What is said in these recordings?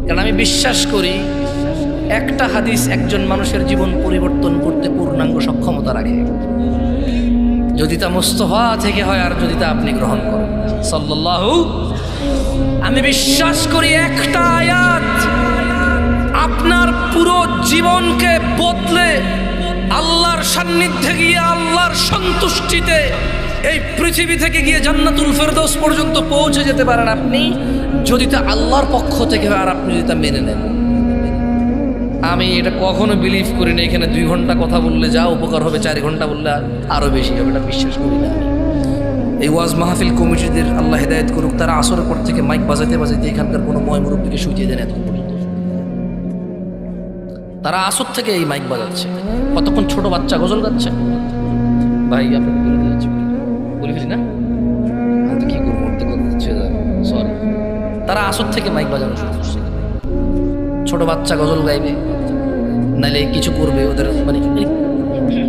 কারণ আমি বিশ্বাস করি একটা হাদিস একজন মানুষের জীবন পরিবর্তন করতে পূর্ণাঙ্গ সক্ষমতা রাখে, যদি তা মুস্তাফা থেকে হয় আর যদি তা আপনি গ্রহণ করেন সাল্লাল্লাহু। আমি বিশ্বাস করি একটা আয়াত আপনার পুরো জীবনকে বদলে আল্লাহর সান্নিধ্যে গিয়ে আল্লাহর সন্তুষ্টিতে এই পৃথিবী থেকে গিয়ে জান্নাতুল ফেরদৌস পর্যন্ত পৌঁছে যেতে পারেন আপনি, যদি তা আল্লাহর পক্ষ থেকে হয় আর আপনি যদি তা মেনে নেন। আমি এটা কখনো বিলিভ করি না এখানে 2 ঘন্টা কথা বললে যা উপকার হবে 4 ঘন্টা বললে আরও বেশি হবে, এটা বিশ্বাস করি না আমি। এই ওয়াজ মাহফিল কমিটিদের আল্লাহ হেদায়েত করুক, তারা আসরের পর থেকে মাইক বাজাইতে বাজাইতে এখানকার কোনো ময় মুরব্বীকে শুইয়ে দেন এতক্ষণ পর্যন্ত। তারা আসর থেকে এই মাইক বাজাচ্ছে, কতক্ষণ ছোট বাচ্চা গজল গাচ্ছে। ভাই আপনাকে বলে দিয়েছি, বলে ফেলি না, আমি তো কী করবো, মরতে কথা হচ্ছে, সরি। তারা আসর থেকে মাইক বাজানো শুরু করছে, ছোট বাচ্চা গজল গাইবে, নাইলে কিছু করবে, ওদের মানে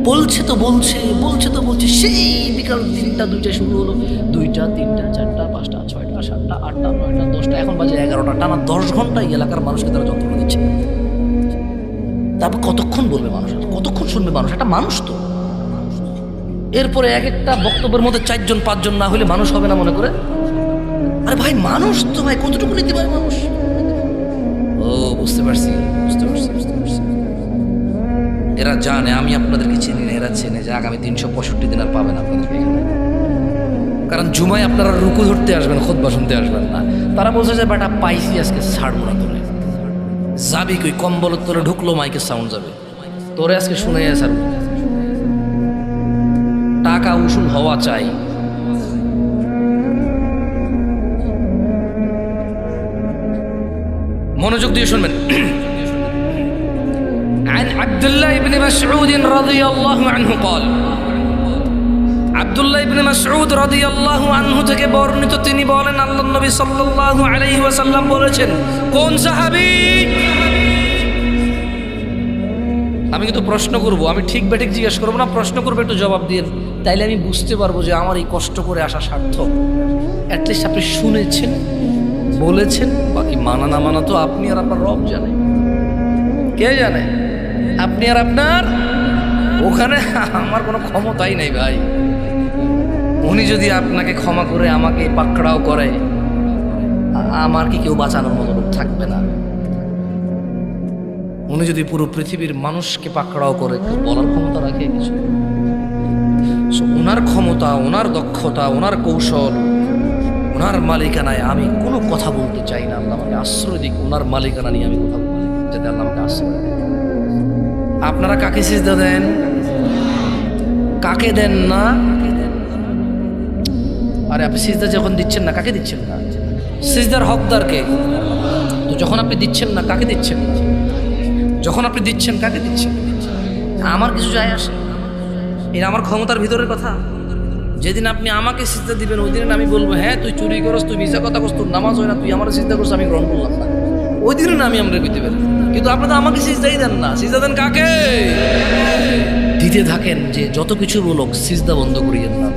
বলছে তো বলছে সেই বিকাল 3টা 2টা শুরু হলো, 2টা 3টা 4টা 5টা 6টা 7টা 8টা 9টা 10টা, এখন বাজে 11টা, টানা 10 ঘন্টা এই এলাকার মানুষকে তারা যন্ত্রণা দিচ্ছে। তারপর কতক্ষণ বলবে মানুষ, কতক্ষণ শুনবে মানুষ? একটা মানুষ তো। এরপরে এক একটা বক্তব্যের মধ্যে 4 জন 5 জন না হলে মানুষ হবে না মনে করে। আরে ভাই মানুষ তো ভাই, কতটুকু নিতে পারে মানুষ? ও বুঝতে পারছি। এরা জানে আমি আপনাদেরকে চিনি না, এরা চেনে যে আগামী 365 দিন আর পাবেন আপনাদেরকে এখানে। কারণ জুমায় আপনারা রুকু ধরতে আসবেন, খুতবা শুনতে আসবেন না। তারা বলছে যে বেটা পাইছি আজকে ছাড়বো না তোরে, যাবি কই? কম্বলের তোরে ঢুকলো মাইকের সাউন্ড যাবে, তোরে আজকে শুনে স্যার। টাকা উসুল হওয়া চাই। মনোযোগ দিয়ে শুনবেন। عن عبد الله بن مسعود رضي الله عنه قال, আব্দুল্লাহ ইবনে মাসউদ রাদিয়াল্লাহু আনহু থেকে বর্ণিত, তিনি বলেন আল্লাহর নবী সাল্লাল্লাহু আলাইহি ওয়াসাল্লাম বলেছেন। কোন সাহাবী? আমি কিন্তু প্রশ্ন করব, আমি ঠিক বেঠিক জিজ্ঞেস করবো না, প্রশ্ন করবো, একটু জবাব দিয়ে, তাইলে আমি বুঝতে পারবো যে আমার এই কষ্ট করে আসা সার্থক। অ্যাটলিস্ট আপনি শুনেছেন, বলেছেন, বাকি মানা না মানা তো আপনি আর আপনার রব জানে। কে জানে? আপনি আর আপনার। ওখানে আমার কোনো ক্ষমতাই নেই ভাই। উনি যদি আপনাকে ক্ষমা করে আমাকে পাকড়াও করে, আমার কি কেউ বাঁচানোর মতো লোক থাকবে না? উনি যদি পুরো পৃথিবীর মানুষকে পাকড়াও করে, কেউ বলার ক্ষমতা রাখে কিছু? ওনার ক্ষমতা, ওনার দক্ষতা, ওনার কৌশল, ওনার মালিকানায় আমি কোনো কথা বলতে চাই না। আল্লাহ আমাকে আশ্রয় দিক, ওনার মালিকানা নিয়ে আমি কথা বলি, যাতে আল্লাহ আমাকে আশ্রয় দেয়। আপনারা কাকে সিজদা দেন, কাকে দেন না? আরে আপনি সিজদা যখন দিচ্ছেন না, কাকে দিচ্ছেন না? সিজদার হকদার কে? তো যখন আপনি দিচ্ছেন না, কাকে দিচ্ছেন? যখন আপনি দিচ্ছেন, কাকে দিচ্ছেন? আমার কিছু যায় আসে, এটা আমার ক্ষমতার ভিতরের কথা। যেদিন আপনি আমাকে সিজদা দিবেন, ওই দিন আমি বলবো হ্যাঁ তুই চুরি করস, তুই মিছা কথা করস, তোর নামাজ হয় না, তুই আমার সিজদা করছ, আমি গ্রহণ করলাম না। ওই দিনও না আমি আমরা কইতে পারি। কিন্তু আপনি তো আমাকে সিজদাই দেন না। সিজদা দেন কাকে? দিতে থাকেন, যে যত কিছু বলুক সিজদা বন্ধ করিয়েন না,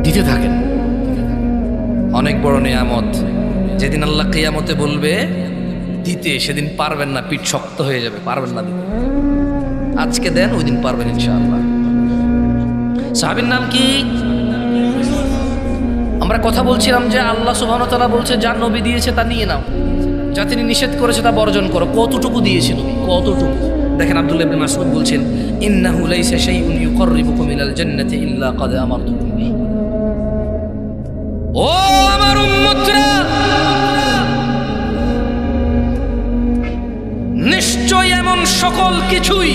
দিতে থাকেন। অনেক বড় নিয়ামত। যেদিন আল্লাহ কিয়ামতে বলবে দিতে, সেদিন পারবেন না, পিঠ শক্ত হয়ে যাবে, পারবেন না দিতে। আজকে দেন, ওই দিন পারবেন ইনশাআল্লাহ। সাহাবীর নাম কি? আমরা কথা বলছিলাম যে আল্লাহ সুবহানাহু ওয়া তাআলা বলছে যা নবী দিয়েছে তা নিয়ে নাও, যা তিনি নিষেধ করেছে তা বর্জন করো। কতটুকু দিয়েছে নবী? কতটুকু? দেখেন আব্দুল্লাহ ইবনে মাসউদ বলছেন, ইন্নাহু লাইসা শাইউন ইউকাররিবুকুম ইলাল জান্নাতি ইল্লা ক্বাদ আমারতুকুম বিহি। ও আমার উম্মতরা, নিশ্চয় এমন সকল কিছুই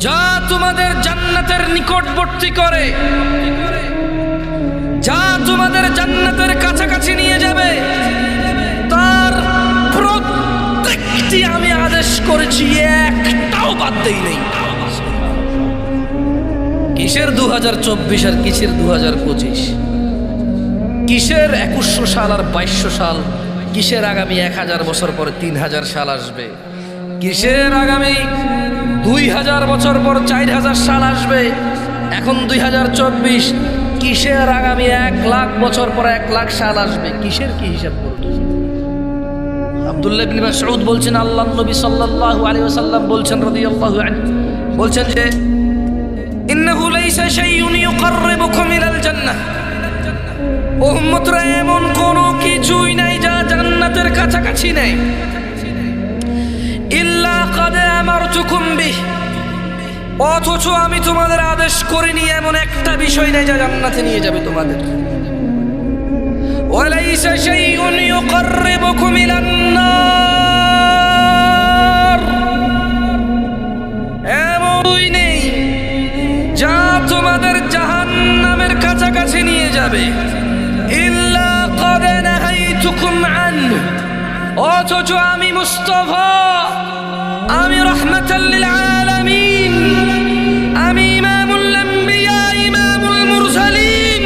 যা তোমাদের জান্নাতের নিকটবর্তী করে, যা তোমাদের জান্নাতের কাছাকাছি নিয়ে যাবে, তার প্রত্যেকটি আমি আদেশ করেছি, একটাও বাদ দেই নেই। কিসের 2024 আর কিসের 2025? কিসের 2100 সাল আর 2200 সাল? কিসের আগামী 1000 বছর পরে 3000 সাল আসবে? কিসের আগামী 2000 বছর পর 4000 সাল আসবে? এখন 2024, কিসের আগামী 1,00,000 বছর পরে 1,00,000 সাল আসবে, কিসের কি হিসাব করতো? আব্দুল্লাহ ইবনে মাসউদ বলছেন, আল্লাহর নবী সাল্লাল্লাহু আলাইহি ওয়াসাল্লাম বলছেন রাদিয়াল্লাহু আনহু, বলছেন যে ইন্নাহু লাইসা শাইউন ইউকাররিবুকুম ইলাল জান্নাহ, ও উম্মতরা, এমন কোন কিছুই নাই যা জান্নাতের কাছাকাছি নেই, ইল্লা ক্বাদ আমারতুকুম বিহি, অথচ আমি তোমাদের আদেশ করিনি এমন একটা বিষয় নেই যা জান্নাতে নিয়ে যাবে তোমাদের। ওয়ালাইসা শাইউন ইউকাররিবুকুম ইলান নার, এমনই নেই যা তোমাদের জাহান্নামের কাছাকাছি নিয়ে যাবে, ইল্লা ক্বাদ নাহাইতুকুম আনহু, অথচ আমি মুস্তাফা, আমি রাহমাতাল লিল আলামিন, আমি ইমামুল আম্বিয়া, ইমামুল মুরসালিন,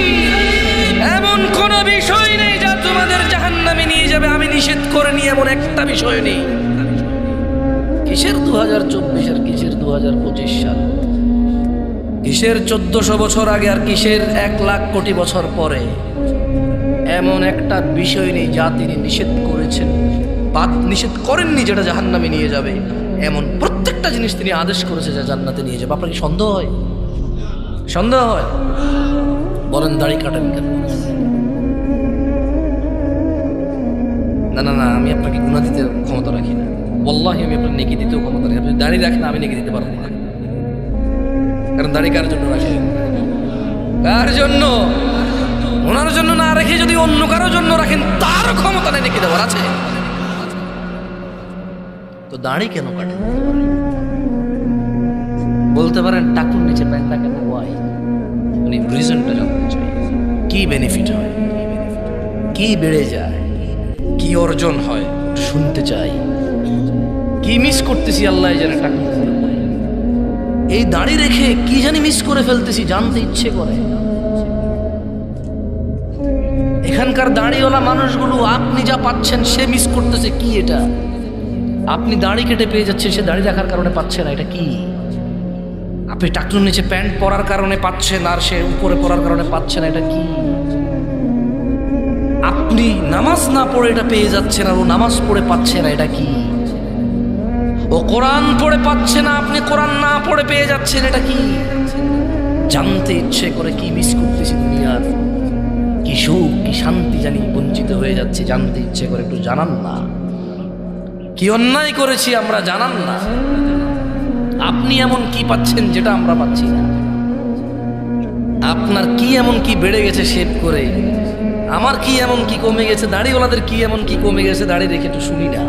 এমন কোন বিষয় নেই যা তোমাদের জাহান্নামে নিয়ে যাবে, আমি নিষেধ করিনি এমন একটা বিষয় নেই। কিসের 2024 আর কিসের 2025 সাল, কিসের 1400 বছর আগে আর কিসের 1,00,000 কোটি বছর পরে, এমন একটা বিষয় নেই যা তিনি নিষেধ করেছেন বা নিষেধ করেননি যেটা জাহান্নামে নিয়ে যাবে, এমন প্রত্যেকটা জিনিস তিনি আদেশ করেছে যা জান্নাতে নিয়ে যাবে। আপনার কি সন্দেহ হয়? সন্দেহ হয়? বলেন দাড়ি কাটেন কেন? না না না, আমি আপনাকে গুনাহ দিতে ক্ষমতা রাখি না, ওয়াল্লাহি আমি আপনার নেকি দিতেও ক্ষমতা রাখি। আপনি দাড়ি রাখেন, আমি নেকি দিতে পারবো না, কারণ দাড়ি কার জন্য রাখেন? কার জন্য? ওনার জন্য না রেখে যদি অন্য কারোর জন্য রাখেন, তার ক্ষমতা নেই নেকি দেওয়ার আছে? তো দাড়ি কেন কাটেন? বলতে পারেন টাকুর নিচে প্যান্টটা কেন? ওয়াই? মানে রিজনটা জানতে চাই। কি বেনিফিট হয়, কি বেড়ে যায়, কি অর্জন হয় শুনতে চাই। কি মিস করতেছি আল্লাহ জানে, টাকুর এই দাড়ি রেখে কি জানি মিস করে ফেলতেছি, জানতে ইচ্ছে করে। এখানকার দাড়িওয়ালা মানুষগুলো আপনি যা পাচ্ছেন সে মিস করতেছে কি? এটা আপনি দাড়ি কেটে পেয়ে যাচ্ছেন, সে দাড়ি রাখার কারণে পাচ্ছে না, এটা কি? আপনি টাকনুর নিচে প্যান্ট পরার কারণে পাচ্ছেন আর সে উপরে পরার কারণে পাচ্ছে না, এটা কি? আপনি নামাজ না পড়ে এটা পেয়ে যাচ্ছেন আর ও নামাজ পড়ে পাচ্ছে না, এটা কি? ও কোরআন পড়ে পাচ্ছে না, আপনি কোরআন না পড়ে পেয়ে যাচ্ছেন, এটা কি? জানতে ইচ্ছে করে কি মিস করতেছি দুনিয়ার, কি সুখ কি শান্তি জানি বঞ্চিত হয়ে যাচ্ছে, জানতে ইচ্ছে করে একটু জানান না। কি অন্যায় করেছি আমরা জানান না। আপনি এমন কি পাচ্ছেন যেটা আমরা পাচ্ছি না? আপনার কি এমন কি বেড়ে গেছে শেভ করে? আমার কি এমন কি কমে গেছে? দাড়িওয়ালাদের কি এমন কি কমে গেছে? দাড়ি রেখে একটু শুনি না,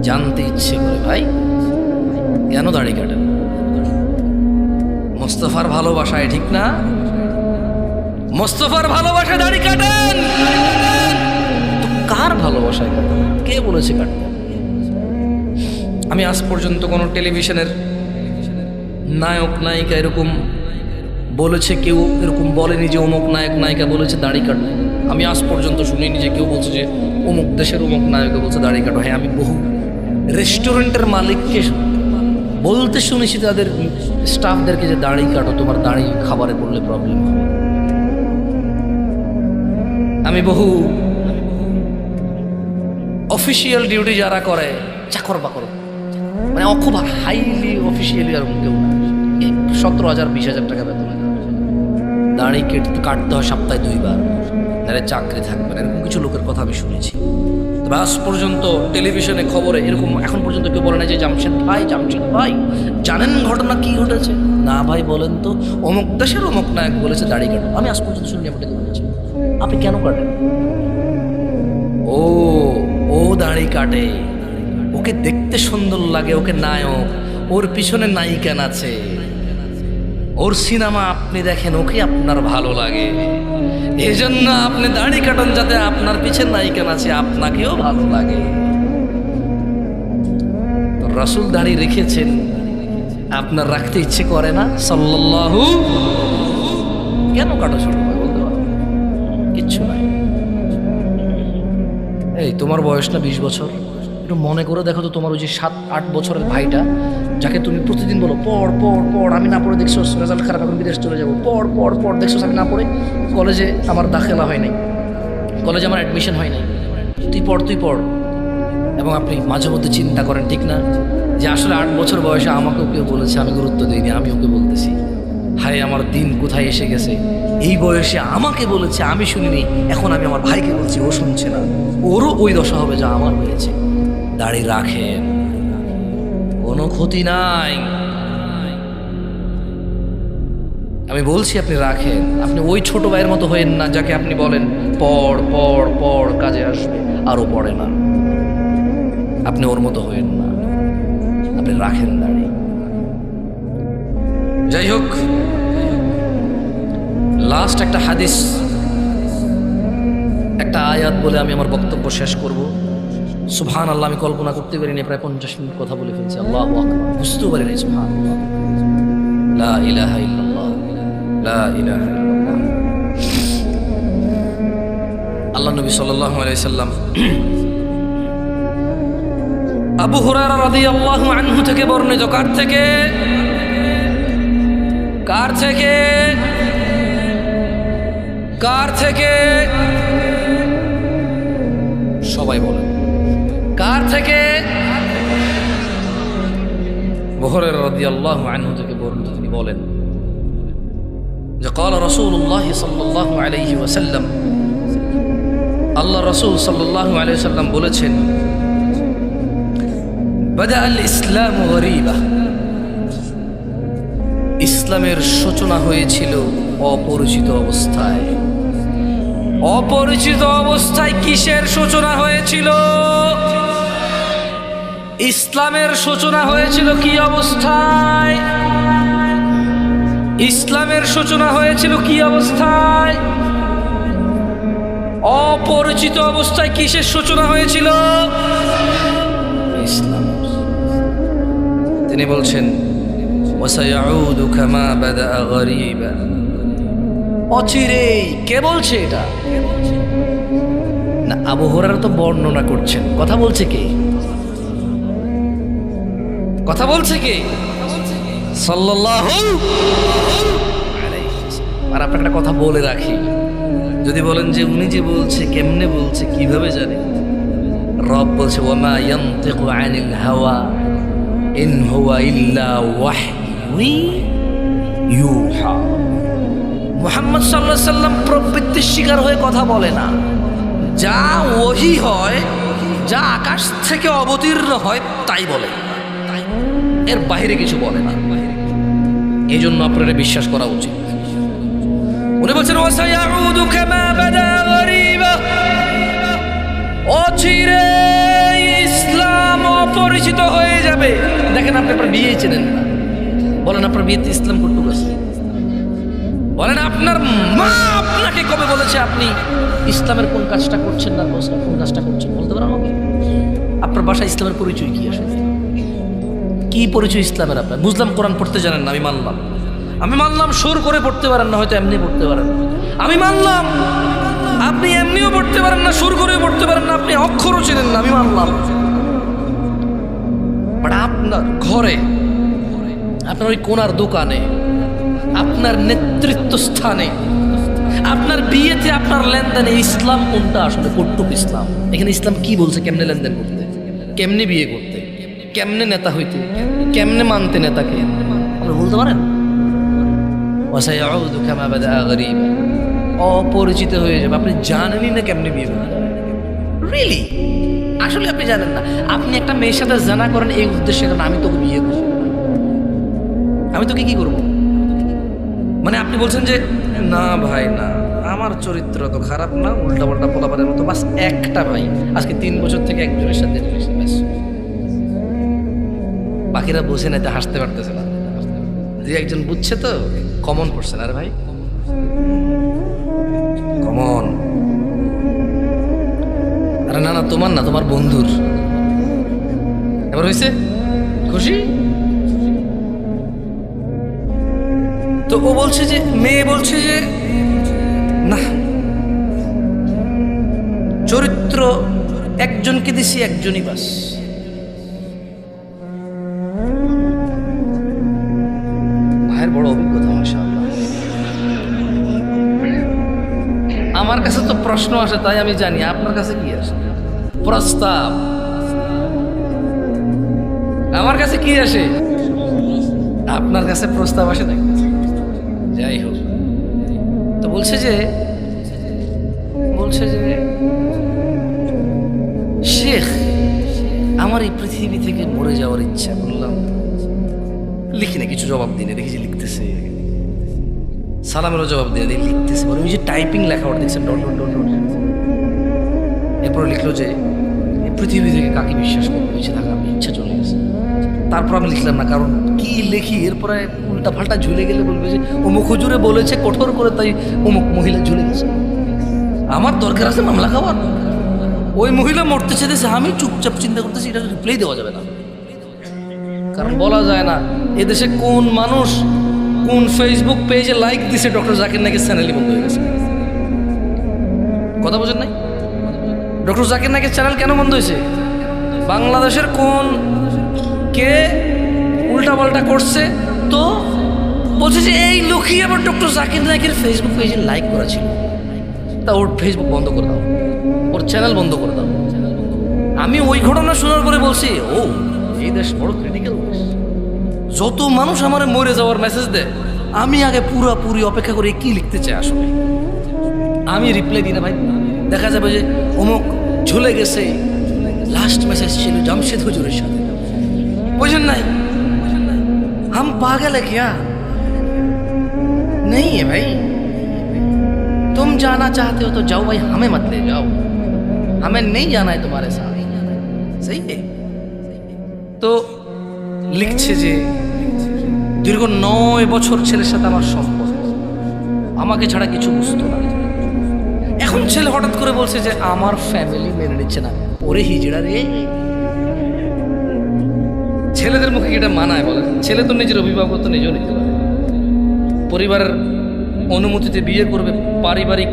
জানতে ইচ্ছে করে। ভাই কেন দাড়ি কাটেন? মোস্তফার ভালোবাসায়, ঠিক না? মোস্তফার ভালোবাসায় দাড়ি কাটেন, তো কার ভালোবাসায় কাটেন? কে বলেছে কাটতে? আমি আজ পর্যন্ত কোনো টেলিভিশনের নায়ক নায়িকা এরকম বলেছে, কেউ এরকম বলেনি যে অমুক নায়ক নায়িকা বলেছে দাড়ি কাটো। আমি আজ পর্যন্ত শুনিনি যে কেউ বলছে যে অমুক দেশের অমুক নায়িকা বলছে দাড়ি কাটো। হ্যাঁ, আমি বহু রেস্টুরেন্টের মালিককে বলতে শুনেছি তাদের স্টাফদেরকে যে দাড়ি কাটো, তোমার দাড়ি খাবারে পড়লে প্রবলেম হবে। আমি বহু অফিসিয়াল ডিউটি যারা করে, চাকর বাকর, মানে খুব হাইলি অফিসিয়ালি আর কেউ না, 17,000 20,000 টাকা বেতন, দাড়ি কাটতে হয় সপ্তাহে 2 বার, নাহলে চাকরি থাকবে না, এরকম কিছু লোকের কথা আমি শুনেছি। তবে আজ পর্যন্ত টেলিভিশনে খবরে এরকম এখন পর্যন্ত কেউ বলে না যে জামশেদ ভাই জানেন ঘটনা কি ঘটেছে? না ভাই, বলেন তো। অমুক দেশের অমুক নায়ক বলেছে দাড়ি কাটো। আমি আজ পর্যন্ত শুনি আপনাকে বলেছি। আপনি কেন কাটেন? ও দাড়ি কাটে, ওকে দেখতে সুন্দর লাগে, ওকে নায়ক, ওর পিছনে নায়িকা আছে, ওর সিনেমা আপনি দেখেন, ওকে আপনার ভালো লাগে, এজন্য আপনি দাড়ি কাটান যাতে আপনার পিছনে নায়িকা আছে, আপনাকেও ভালো লাগে। তো রাসূল দাড়ি রেখেছেন, আপনার রাখতে ইচ্ছে করে না? সাল্লাল্লাহু, কেন কাটা শুরু হয় বলতে পারো? কিচ্ছু নাই। এই তোমার বয়স না 20 বছর, একটু মনে করে দেখো তো, তোমার ওই যে 7-8 বছরের ভাইটা, যাকে তুমি প্রতিদিন বলো পড় পড় পড়, আমি না পড়ে দেখছো রেজাল্ট খারাপ, এখন বিদেশ চলে যাবো, পড় পড় পড়, দেখছো আমি না পড়ে কলেজে আমার দাখিলা হয় নাই, কলেজে আমার অ্যাডমিশন হয় নাই, তুই পড় তুই পড়। এবং আপনি মাঝে মধ্যে চিন্তা করেন, ঠিক না, যে আসলে 8 বছর বয়সে আমাকেও কেউ বলেছে, আমি গুরুত্ব দিইনি, আমি ওকে বলতেছি, হায় আমার দিন কোথায় এসে গেছে, এই বয়সে আমাকে বলেছে আমি শুনিনি, এখন আমি আমার ভাইকে বলছি ও শুনছে না, ওরও ওই দশা হবে যা আমার হয়েছে। দাড়ি রাখেন, কোনো ক্ষতি নাই, আমি বলছি আপনি রাখেন। আপনি ওই ছোট ভাইয়ের মতো হয়েন না যাকে আপনি বলেন পড় পড় পড়, কাজে আসবে, আরও পড়ে না। আপনি ওর মতো হয়েন না, আপনি রাখেন দাড়ি। যাই হোক, লাস্ট একটা হাদিস, একটা আয়াত বলে আমি আমার বক্তব্য শেষ করব। সুবহানাল্লাহ, আমি কল্পনা করতে পারিনি প্রায় 50 মিনিট কথা বলে ফেলছি। আল্লাহু আকবার, বুঝতেও পারিনি। সুবহানাল্লাহ, লা ইলাহা ইল্লাল্লাহ, লা ইলাহা ইল্লাল্লাহ। আল্লাহ নবী সাল্লাল্লাহু আলাইহি সাল্লাম আবু হুরায়রা রাদিয়াল্লাহু আনহু থেকে বর্ণিত, কার থেকে? কার থেকে? কার থেকে? সবাই বলেন, কার থেকে? আবু হুরায়রা রাদিয়াল্লাহু আনহু থেকে বর্ণিত, তিনি বলেন যে قال رسول الله صلى الله عليه وسلم, আল্লাহ রাসূল সাল্লাল্লাহু আলাইহি ওয়াসাল্লাম বলেছেন, বাদা আল ইসলাম গরীবা, ইসলামের সূচনা হয়েছিল অপরিচিত অবস্থায়। অপরিচিত অবস্থায় কিসের সূচনা হয়েছিল? ইসলামের সূচনা হয়েছিল কি অবস্থায়? ইসলামের সূচনা হয়েছিল কি অবস্থায়? অপরিচিত অবস্থায়। কিসের সূচনা হয়েছিল? ইসলাম। তিনি বলছেন ওয়াসায়াউদু কামা বাদা গরীবা, অচিরেই। কে বলছে এটা? না, আবু হুরায়রা তো বর্ণনা করছেন। কথা বলছে কে? কথা বলছে কে? সাল্লাল্লাহু আলাইহি ওয়াসাল্লাম। আর আপনাকে একটা কথা বলে রাখি, যদি বলেন যে উনি যে বলছে, কেমনে বলছে, কিভাবে জানে? রব বলছে ওয়ামা ইয়ানতিকু আনিল হাওয়া ইন হুয়া ইল্লা ওয়াহয়ু ইউহা। মুহাম্মদ সাল্লাল্লাহু আলাইহি সাল্লাম প্রবৃত্তির শিকার হয়ে কথা বলে না। যা ওহী হয়, যা আকাশ থেকে অবতীর্ণ হয় তাই বলে, এর বাইরে কিছু বলে না। এই জন্য আপনারা বিশ্বাস করা উচিত। উনি বলছেন ওয়াসায়াউদু কামা বাদা গরীবা, অচিরে ইসলাম অপরিচিত হয়ে যাবে। দেখেন, আপনি আপনার বিয়ে চেনেন না, বলেন আপনার বিয়েতে ইসলাম কতটুকু আছে? বলেন আপনার মা আপনাকে কবে বলেছে আপনি ইসলামের কোন কাজটা করছেন না, কোন কাজটা করছেন? বলতে পারেন আমাকে? আপনার বাসায় ইসলামের পরিচয় কি আসে? কি পরিচয় ইসলামের আপনার? বুঝলাম কোরআন পড়তে জানেন না, আমি মানলাম সুর করে পড়তে পারেন না, হয়তো এমনি পড়তে পারেন না, আমি মানলাম। আপনি এমনিও পড়তে পারেন না, সুর করে পড়তে পারেন না, আপনি অক্ষরও চেনেন না, আমি মানলাম। বাট আপনার ঘরে, আপনার ওই কোনার দোকানে, আপনার নেতৃত্ব স্থানে, আপনার বিয়েতে, আপনার লেনদেনে ইসলাম কোনটা আসলে? কটুক ইসলাম। এখানে ইসলাম কি বলছে? কেমনে লেনদেন করতে, কেমনে বিয়ে করতে, কেমনে নেতা হইতে, কেমনে মানতে নেতাকে? আপনি বলতে পারেন? ওয়াসায়াউদু কামা বাদা গরীবা, অপরিচিত হয়ে যাবে। আপনি জানেনই না কেমনে বিয়ে করতে। রিয়েলি? আসলে আপনি জানেন না। আপনি একটা মেয়ের সাথে জানা করেন এই উদ্দেশ্যে, কারণ আমি তোকে বিয়ে করব, আমি তোকে কি করব। মানে আপনি বলছেন যে না ভাই না, আমার চরিত্র তো খারাপ না, উল্টাপাল্টা পোলাপানের মতো, বাস একটা ভাই আজকে 3 বছর থেকে একজনের সাথে, বাকিরা বুঝে না, হাসতে পারতেছে না। দুই একজন বুঝছে তো, কমন পড়ছে না রে ভাই, কমন। আরে না না, তোমার না, তোমার বন্ধুর। এবার হয়েছে খুশি? তো ও বলছে যে, মেয়ে বলছে যে না, চরিত্র একজনকে দিছি, একজনই বাস। প্রশ্ন আসে তাই আমি জানি। আপনার কাছে কি আসে? প্রস্তাব। আমার কাছে কি আসে? আপনার কাছে প্রস্তাব আসে নাকি? যাই হোক, তো বলছে যে শেখ আমার এই পৃথিবী থেকে মরে যাওয়ার ইচ্ছা। বললাম লিখি না, কিছু জবাব দিনে দেখি যে লিখতেছে, সালামেরও জবাব দিয়ে দিয়ে লিখতেছে। বলে ওই যে টাইপিং লেখা ওটা দেখছেন, ডট ডট ডট ডট। এরপর লিখলো যে এই পৃথিবী থেকে কাকে বিশ্বাস করবে, বেঁচে থাকা ইচ্ছা চলে গেছে। তারপর আমি লিখলাম না, কারণ কি লিখি এরপরে উল্টা ফাল্টা ঝুলে গেলে বলবে যে অমুক হুজুরে বলেছে কঠোর করে, তাই অমুক মহিলা ঝুলে গেছে। আমার দরকার আছে মামলা খাওয়ার। ওই মহিলা মরতে চেয়েছে, আমি চুপচাপ চিন্তা করতেছি এটা রিপ্লাই দেওয়া যাবে না, কারণ বলা যায় না এদেশে কোন মানুষ কোন ফেসবুক পেজে লাইক দিছে ডক্টর জাকির নাইকের চ্যানেলই বন্ধ হয়ে গেছে। কথা বোঝেন নাই? ডক্টর জাকির নাইকের চ্যানেল কেন বন্ধ হয়েছে? বাংলাদেশের কোন কে উল্টাপাল্টা করছে, তো বলছে যে এই লোকই আবার ডক্টর জাকির নাইকের ফেসবুক পেজে লাইক করা ছিল, তা ওর ফেসবুক বন্ধ করে দাও, ওর চ্যানেল বন্ধ করে দাও। আমি ওই ঘটনা শোনার পরে বলছি, ও এই দেশ বড় ক্রিটিক্যাল দেশ। যত মানুষ আমার মরে যাওয়ার মেসেজ দেয়, আমি আগে পুরোপুরি অপেক্ষা করে কি লিখতে চাই আসলে। আমি রিপ্লাই দিই না ভাই, দেখা যাবে যে অমুক ঝুলে গেছে, লাস্ট মেসেজ ছিল জামশেদ হুজুরের সাথে। বুঝেন নাই? हम पागल है क्या? नहीं है भाई, तुम जाना चाहते हो तो जाओ भाई, हमें मत ले जाओ, हमें नहीं जाना है तुम्हारे साथ। सही है? তো লিখছে যে দীর্ঘ 9 বছর ছেলের সাথে আমার সম্পর্ক, আমাকে ছাড়া কিছু বুঝতো না। এখন ছেলে হঠাৎ করে বলছে যে আমার ফ্যামিলি মেনে নিচ্ছে না। ওরে হিজড়া রে, ছেলেদের মুখে এটা মানায় বলে? ছেলে তো নিজের অভিভাবকত্ব নিজেও নিতে পারে, পরিবারের অনুমতিতে বিয়ে করবে, পারিবারিক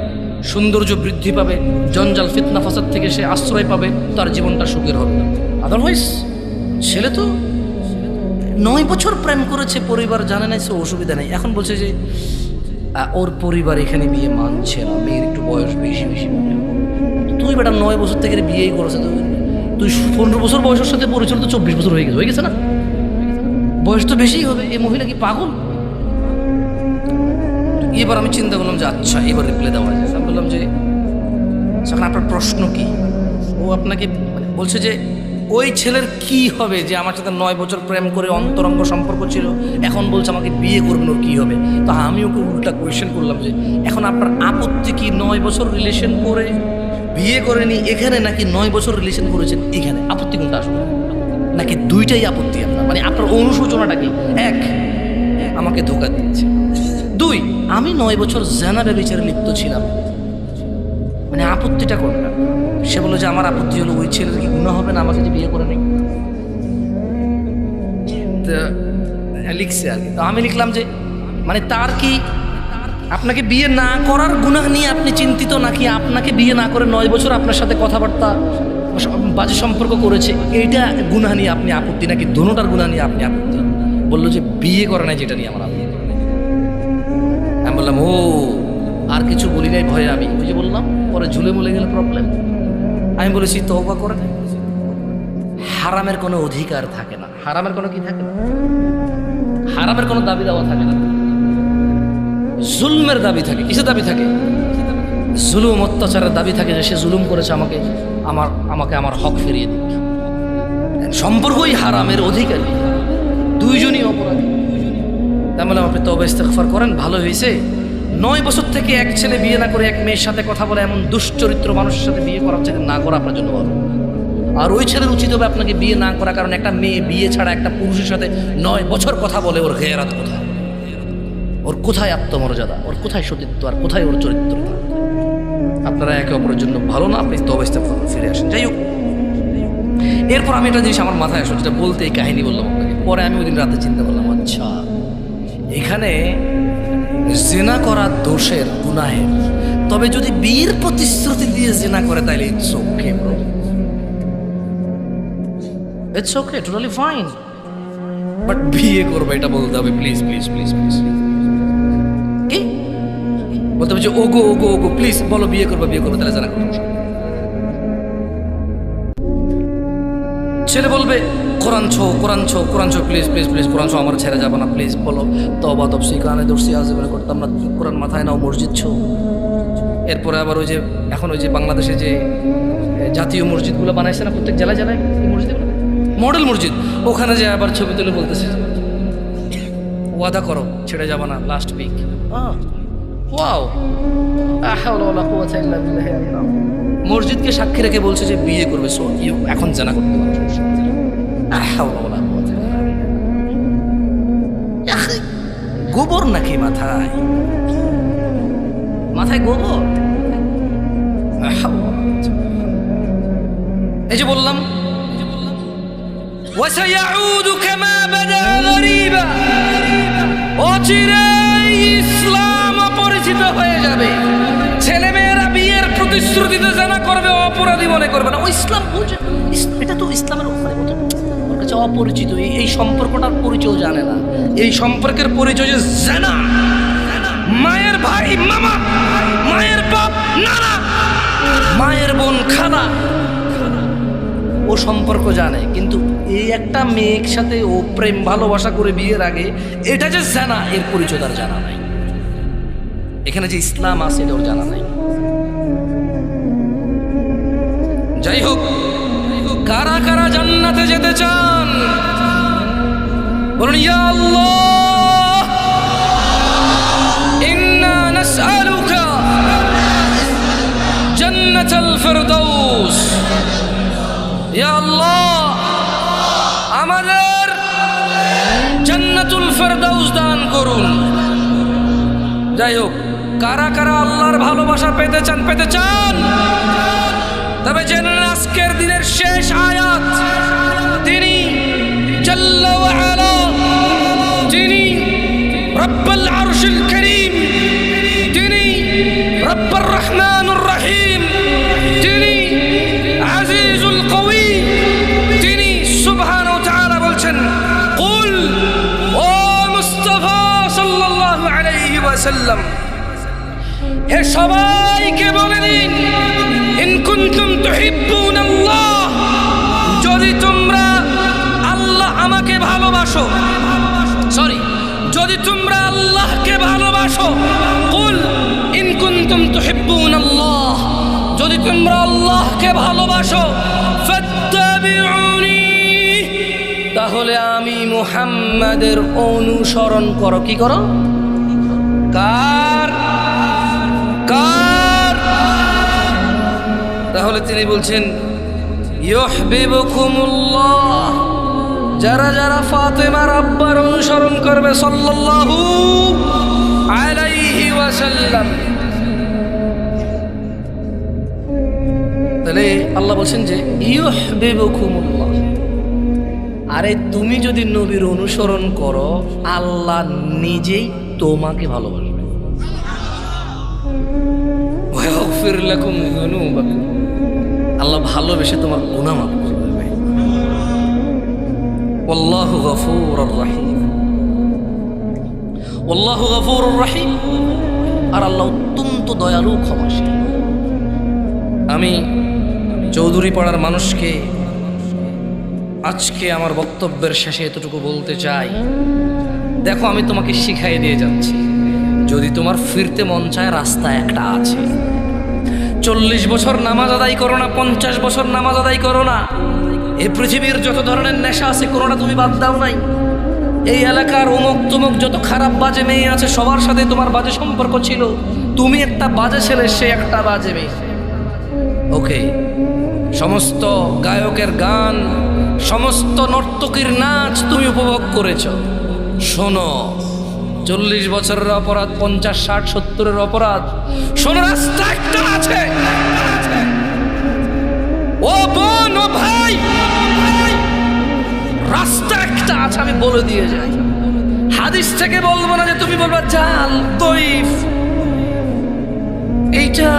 সৌন্দর্য বৃদ্ধি পাবে, জঞ্জাল ফিতনা ফাসাদ থেকে সে আশ্রয় পাবে, তার জীবনটা সুখের হবে। আদারওয়াইজ ছেলে তো 9 বছর প্রেম করেছে, পরিবার জানে না, সে অসুবিধা নেই। এখন বলছে যে ওর পরিবার এখানে বিয়ে মানছে না, মেয়ের একটু বয়স বেশি বেশি। তুই বেটা 9 বছর থেকে বিয়েই করেছে, তুই 15 বছর বয়সের সাথে পরিচয়, তো 24 বছর হয়ে গেছে না? বয়স তো বেশিই হবে। এই মহিলা কি পাগল? এবার আমি চিন্তা করলাম যে আচ্ছা এবার রিপ্লাই দেওয়া যায়। আমি বললাম যে এখন আপনার প্রশ্ন কি? ও আপনাকে বলছে যে ওই ছেলের কি হবে যে আমার সাথে 9 বছর প্রেম করে অন্তরঙ্গ সম্পর্ক ছিল, এখন বলছে আমাকে বিয়ে করবেন, ওর কী হবে? তো আমি ওকে উল্টা কোয়েশ্চেন করলাম যে এখন আপনার আপত্তি কি 9 বছর রিলেশন করে বিয়ে করেনি এখানে, নাকি 9 বছর রিলেশন করেছেন এখানে? আপত্তি কোনটা আসলে? নাকি দুইটাই আপত্তি আপনার? মানে আপনার অনুশোচনাটা কি? 1, আমাকে ধোঁকা দিয়েছে। 2, আমি 9 বছর জানা ব্যভিচারে লিপ্ত ছিলাম। মানে আপত্তিটা কোনটা? সে বললো যে আমার আপত্তি হলো ওই ছেলের কি গুনাহ হবে না আমাকে যে বিয়ে করে নেই? লিখছে আর কি। তো আমি লিখলাম যে মানে তার কি আপনাকে বিয়ে না করার গুনাহ নিয়ে আপনি চিন্তিত, নাকি আপনাকে বিয়ে না করে 9 বছর আপনার সাথে কথাবার্তা বাজে সম্পর্ক করেছে এইটা গুনাহ নিয়ে আপনি আপত্তি, নাকি দোনোটার গুনাহ নিয়ে আপনি আপত্তি? বললো যে বিয়ে করে নাই যেটা নিয়ে আমার আপত্তি। আমি বললাম ও, আর কিছু বলি নাই ভয়ে। আমি ওই যে বললাম পরে ঝুলে মুলে গেলে প্রবলেম। আমি বলেছি তওবা করে না, হারামের কোনো অধিকার থাকে না, হারামের কোনো কি থাকে না, হারামের কোনো দাবি দেওয়া থাকে না, জুলমের দাবি থাকে। কিসের দাবি থাকে? জুলুম অত্যাচারের দাবি থাকে, যে সে জুলুম করেছে, আমাকে আমার হক ফিরিয়ে দিক। সম্পর্কই হারামের অধিকারী, দুইজনই অপরাধী। তাই বললাম আপনি তওবা ইস্তেগফার করেন, ভালো হয়েছে। 9 বছর থেকে এক ছেলে বিয়ে না করে এক মেয়ের সাথে কথা বলে, এমন দুশ্চরিত্র মানুষের সাথে বিয়ে করার চাইতে না করা আপনার জন্য ভালো। আর ওই ছেলের উচিত হবে আপনাকে বিয়ে না করা, কারণ একটা মেয়ে বিয়ে ছাড়া একটা পুরুষের সাথে 9 বছর কথা বলে, ওর গেরাত কোথায়? ওর কোথায় আত্মমর্যাদা? ওর কোথায় সতীত্ব? আর কোথায় ওর চরিত্রতা? আপনারা একে অপরের জন্য ভালো না, আপনি তওবা ইস্তেগফার ফিরে আসেন। যাই হোক, এরপর আমি একটা জিনিস আমার মাথায় আসলো, যেটা বলতে এই কাহিনী বললাম আপনাকে। পরে আমি ওই দিন রাতে চিন্তা করলাম, আচ্ছা এখানে জিনা করা দোষের, গুনাহের, তবে যদি বিয়ের প্রতিশ্রুতি দিয়ে জিনা করে তাহলে it's okay bro, it's okay, totally fine. But বিয়ে করবে এটা বলতে হবে প্লিজ প্লিজ প্লিজ প্লিজ। কি বলতে হবে যে ওগো ওগো ওগো প্লিজ বলো বিয়ে করবো তাহলে জানা করবো। ছেলে বলবে কোরআন ছো প্লিজ প্লিজ প্লিজ কোরআন ছো, আমার ছেড়ে যাবো না প্লিজ বলো, তবা তফসি কানে দর্শি আজীবনে করতাম না, কোরআন মাথায় নাও, মসজিদ ছো। এরপরে আবার ওই যে এখন ওই যে বাংলাদেশে যে জাতীয় মসজিদগুলো বানাইছে না প্রত্যেক জেলায় জেলায়, মসজিদগুলো মডেল মসজিদ, ওখানে যে আবার ছবি তুলে বলতেছে ওয়াদা করো ছেড়ে যাবো না লাস্ট উইক। ওয়াও, মসজিদকে সাক্ষী রেখে বলছে যে বিয়ে করবে, সো এখন জানা করতে পারবে। গোবর নাকি মাথায় গোবর? এই যে বললাম وسيعود كما بدا غريبا, অচিরেই ইসলাম অপরিচিত হয়ে যাবে। ছেলেমেয়েরা বিয়ের প্রতিশ্রুতিতে জানা করবে, অপরাধী মনে করবে না। ও ইসলাম বুঝে, এটা তো ইসলামের ওর কাছে অপরিচিত, এই সম্পর্কটার পরিচয় জানে না। এই সম্পর্কের পরিচয় যে জানা, মায়ের ভাই মামা, মায়ের বাপ নানা, মায়ের বোন খালা, ও সম্পর্ক জানে। কিন্তু এই একটা মেয়ের সাথে ও প্রেম ভালোবাসা করে বিয়ের আগে এটা যে জানা, এর পরিচয় তার জানা নাই। এখানে যে ইসলাম আছে এটা ওর জানা নাই। যাই হোক, কারা কারা জান্নাতে যেতে চান বলুন ইয়া আল্লাহ ইন্না নাসআলুকা জান্নাতুল ফিরদাউস। ইয়া আল্লাহ আমাদের জান্নাতুল ফিরদাউস দান করুন। যাই হোক, কারা কারা আল্লাহর ভালোবাসা পেতে চান তবে জেনে আজকের দিনের শেষ আয়াত, তিনি জাল্লা ওয়া আলা, যিনি রব্বুল আরশিল কারীম, তিনি রব্বুর রহমানুর রহিম, তিনি আজিজুল কওয়ী, তিনি সুবহানাহু ওয়া তাআলা বলছেন কুল, ও মুস্তাফা সাল্লাল্লাহু আলাইহি ওয়াসাল্লাম এ সবাইকে বলে দিন ইন কুনতুম তুহিব্বুনাল্লাহ, যদি তোমরা আল্লাহ আমাকে ভালোবাসো, যদি তোমরা আল্লাহকে ভালোবাসো, কুল ইন কুনতুম তুহিব্বুনাল্লাহ, যদি তোমরা আল্লাহকে ভালোবাসো, ফাত্তাবিউনি, তাহলে আমি মুহাম্মাদের অনুসরণ করো। কি করো? কার? তাহলে তিনি বলছেন ইউহিব্বুকুমুল্লাহ, যারা যারা ফাতেমার আব্বার অনুসরণ করবে সাল্লাল্লাহু আলাইহি ওয়াসাল্লাম। তাহলে আল্লাহ বলছেন যে ইউহিব্বুকুমুল্লাহ, আরে তুমি যদি নবীর অনুসরণ করো আল্লাহ নিজেই তোমাকে ভালোবাসবে। ওয়াগফির লাকুম যুনুবাকুম, আল্লাহ ভালোবেসে তোমার গুনাহ মাফ করে দেবে। আল্লাহু গফুরুর রহিম, আল্লাহু গফুরুর রহিম, আর আল্লাহ অত্যন্ত দয়ালু ক্ষমাশীল। আমি চৌধুরী পাড়ার মানুষকে আজকে আমার বক্তব্যের শেষে এতটুকু বলতে চাই, দেখো আমি তোমাকে শিখাই দিয়ে যাচ্ছি, যদি তোমার ফিরতে মন চায় রাস্তা একটা আছে। 40 বছর নামাজ আদায় করো না, 50 বছর নামাজ আদায় করো না, এই পৃথিবীর যত ধরনের নেশা আছে কোনোটা তুমি বাদ দাও নাই। এই এলাকার অমুক তমুক যত খারাপ বাজে মেয়ে আছে সবার সাথে তোমার বাজে সম্পর্ক ছিল, তুমি একটা বাজে ছেলে, সে একটা বাজে মেয়ে। ওকে, সমস্ত গায়কের গান, সমস্ত নর্তকীর নাচ তুমি উপভোগ করেছ। শোনো, 40 বছরের অপরাধ, 50, 60, 70-এর অপরাধ, শোনো রাস্তা একটা আছে। ও বোন, ও ভাই, রাস্তা একটা আছে, আমি বলে দিয়ে যাই। হাদিস থেকে বলবো না যে তুমি বলবা জাল, দইফ, এইটা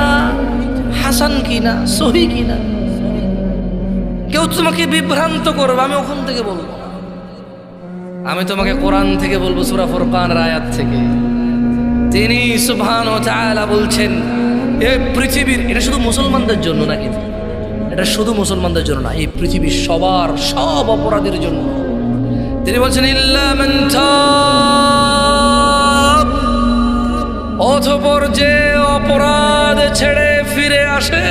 হাসান কিনা, সহি কিনা, কেউ তোমাকে বিভ্রান্ত করবে, আমি ওখান থেকে বলবো। আমি তোমাকে কোরআন থেকে বলবো, সূরা ফুরকানের আয়াত থেকে, তিনি সুবহান ওয়া তাআলা বলছেন এই পৃথিবীর, এটা শুধু মুসলমানদের জন্য না, কিন্তু এটা শুধু মুসলমানদের জন্য না, এই পৃথিবীর সবার সব অপরাধীর জন্য। তিনি বলছেন ইল্লা মান তাব, অতঃপর যে অপরাধ ছেড়ে ফিরে আসে,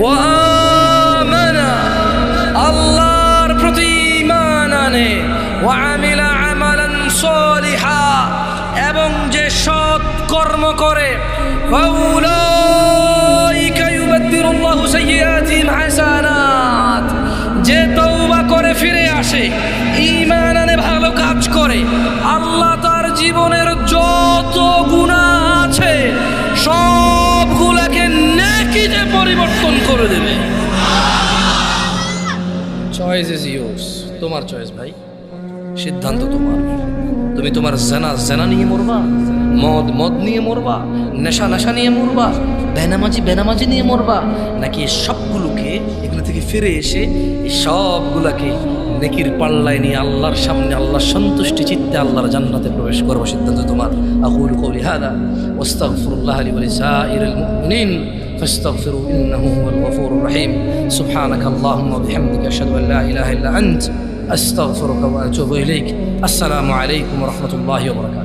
ওয়া আমানা, আল্লাহর প্রতি ঈমান আনে, ওয়া আমিলা আমালান সালিহা, এবং যে সৎ কর্ম করে, ফাউলাইকা ইউবাদদিলুল্লাহু সাইয়্যাতিহিম হাসানাত, যে তওবা করে ফিরে আসে, ঈমান আনে, ভালো কাজ করে, আল্লাহ তার জীবনের যত গুনাহ আছে সবগুলোকে নেকিতে পরিবর্তন করে দেবে। চয়েস ইজ ইয়োর্স, তোমার চয়েস ভাই, সিদ্ধান্ত তোমার। তুমি তোমার জেনা নিয়ে মরবা, মদ নিয়ে মরবা, নেশা নিয়ে মরবা, বেনামাজি নিয়ে মরবা, নাকি সবগুলোকে এগুলো থেকে ফিরে এসে এই সবগুলাকে নেকির পাল্লায় নিয়ে আল্লাহর সামনে আল্লাহর সন্তুষ্টি চিত্তে আল্লাহর জান্নাতে প্রবেশ করবো, সিদ্ধান্ত তোমার। আকুলু কওলি হাযা ওয়াস্তাগফিরুল্লাহ লি ওয়া লিসাইরিল মুমিনিন ফাস্তাগফিরু ইন্নাহু হুয়াল গফুরুর রহিম। সুবহানাকা আল্লাহুম্মা ওয়া বিহামদিকা আশহাদু আল লা ইলাহা ইল্লা আনতা আস্তাগফিরুকা ওয়া আতুবু ইলাইক। আসসালামু আলাইকুম ওয়া রাহমাতুল্লাহি ওয়া বারাকাতুহু।